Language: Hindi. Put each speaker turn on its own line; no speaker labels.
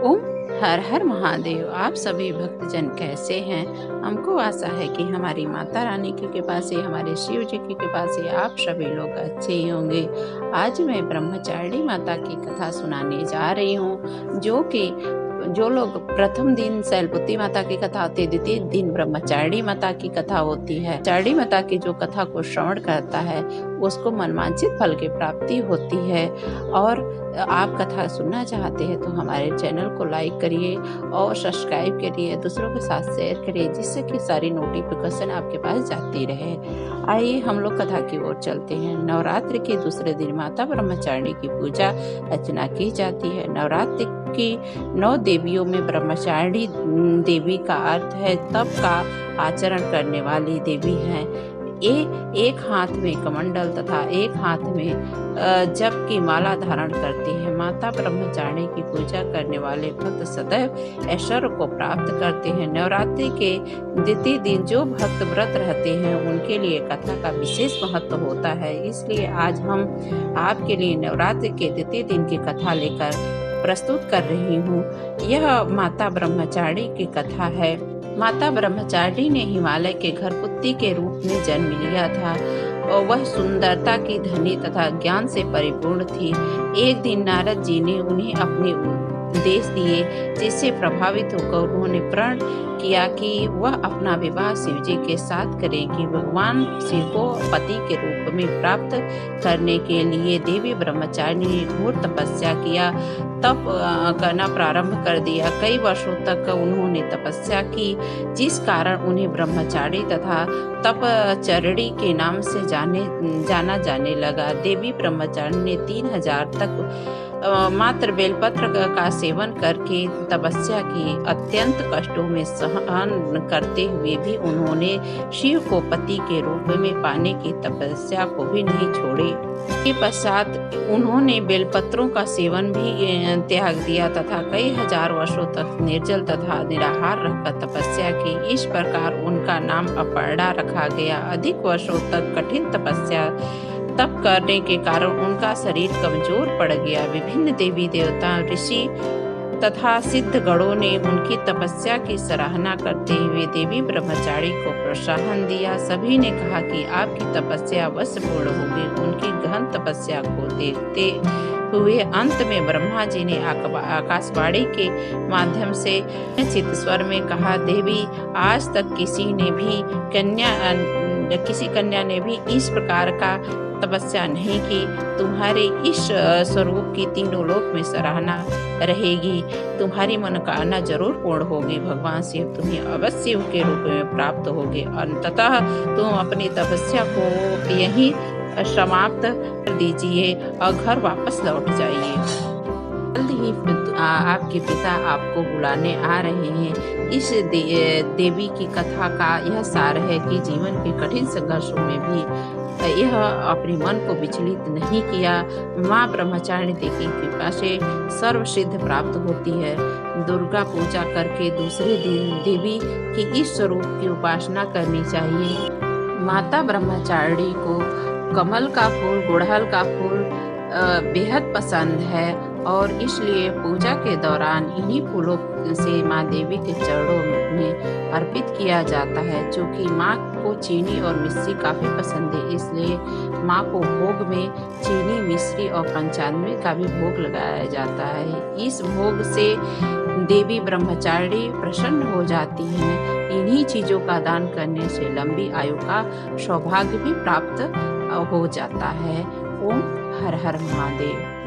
ओम हर हर महादेव। आप सभी भक्तजन कैसे हैं? हमको आशा है कि हमारी माता रानी की कृपा से, हमारे शिव जी की कृपा से आप सभी लोग अच्छे ही होंगे। आज मैं ब्रह्मचारिणी माता की कथा सुनाने जा रही हूँ, जो लोग प्रथम दिन शैलपुत्री माता की कथा होती है, द्वितीय दिन ब्रह्मचारिणी माता की कथा होती है। चारिणी माता की जो कथा को श्रवण करता है उसको मनवांछित फल की प्राप्ति होती है। और आप कथा सुनना चाहते हैं तो हमारे चैनल को लाइक करिए और सब्सक्राइब करिए, दूसरों के साथ शेयर करिए, जिससे कि सारी नोटिफिकेशन आपके पास जाती रहे। आइए हम लोग कथा की ओर चलते हैं। नवरात्र के दूसरे दिन माता ब्रह्मचारिणी की पूजा अर्चना की जाती है। नवरात्र की 9 देवियों में ब्रह्मचारिणी देवी का अर्थ है तप का आचरण करने वाली देवी है। एक हाथ में कमंडल तथा एक हाथ में जप की माला धारण करती है। माता ब्रह्मचारिणी की पूजा करने वाले भक्त सदैव ऐश्वर्य को प्राप्त करते हैं। नवरात्रि के द्वितीय दिन जो भक्त व्रत रहते हैं उनके लिए कथा का विशेष महत्व होता है। इसलिए आज हम आपके लिए नवरात्रि के द्वितीय दिन की कथा लेकर प्रस्तुत कर रही हूँ। यह माता ब्रह्मचारिणी की कथा है। माता ब्रह्मचारिणी ने हिमालय के घरपुत्री के रूप में जन्म लिया था और वह सुंदरता की धनी तथा ज्ञान से परिपूर्ण थी। एक दिन नारद जी ने उन्हें अपने उपदेश दिए, जिससे प्रभावित होकर उन्होंने प्रण किया कि वह अपना विवाह शिव जी के साथ करेगी। भगवान शिव को पति के रूप में प्राप्त करने के लिए देवी ब्रह्मचारिणी ने घोर तपस्या किया, तप करना प्रारंभ कर दिया। कई वर्षों तक उन्होंने तपस्या की, जिस कारण उन्हें ब्रह्मचारिणी तथा तपचरिणी के नाम से जाना जाने लगा। देवी ब्रह्मचारिणी ने 3000 तक मात्र बेलपत्र का सेवन करके तपस्या की। अत्यंत कष्टों में सहन करते हुए भी उन्होंने शिव को पति के रूप में पाने की तपस्या को भी नहीं छोड़े। के पश्चात उन्होंने बेलपत्रों का सेवन भी त्याग दिया तथा कई हजार वर्षों तक निर्जल तथा निराहार रहकर तपस्या की। इस प्रकार उनका नाम अपर्णा रखा गया। अधिक वर्षों तक कठिन तपस्या तप करने के कारण उनका शरीर कमजोर पड़ गया। विभिन्न देवी देवता, ऋषि तथा सिद्धगणों ने उनकी तपस्या की सराहना करते हुए देवी ब्रह्मचारिणी को प्रोत्साहन दिया। सभी ने कहा कि आपकी तपस्या अवश्य पूर्ण होगी। उनकी गहन तपस्या को देखते हुए अंत में ब्रह्मा जी ने आकाशवाणी के माध्यम से चित स्वर में कहा, देवी, आज तक किसी कन्या ने भी इस प्रकार का तपस्या नहीं की। तुम्हारे इस स्वरूप की तीनों लोक में सराहना रहेगी। तुम्हारी मनोकामना जरूर पूर्ण होगी। भगवान शिव तुम्हें अवश्य के रूप में प्राप्त होगे। अंततः तुम अपनी तपस्या को यहीं समाप्त कर दीजिए और घर वापस लौट जाइए। जल्द ही आपके पिता आपको बुलाने आ रहे हैं। इस देवी की कथा का यह सार है कि जीवन के कठिन संघर्षों में भी यह अपने मन को विचलित नहीं किया। माँ ब्रह्मचारिणी देवी की कृपा से सर्व सिद्ध प्राप्त होती है। दुर्गा पूजा करके दूसरे दिन देवी की इस स्वरूप की उपासना करनी चाहिए। माता ब्रह्मचारिणी को कमल का फूल, गुड़हल का फूल बेहद पसंद है और इसलिए पूजा के दौरान इन्हीं फूलों से माँ देवी के चरणों में अर्पित किया जाता है। चूँकि माँ को चीनी और मिश्री काफ़ी पसंद है, इसलिए माँ को भोग में चीनी, मिश्री और पंचामृत का भी भोग लगाया जाता है। इस भोग से देवी ब्रह्मचारिणी प्रसन्न हो जाती हैं। इन्हीं चीज़ों का दान करने से लंबी आयु का सौभाग्य भी प्राप्त हो जाता है। ओम हर हर महादेव।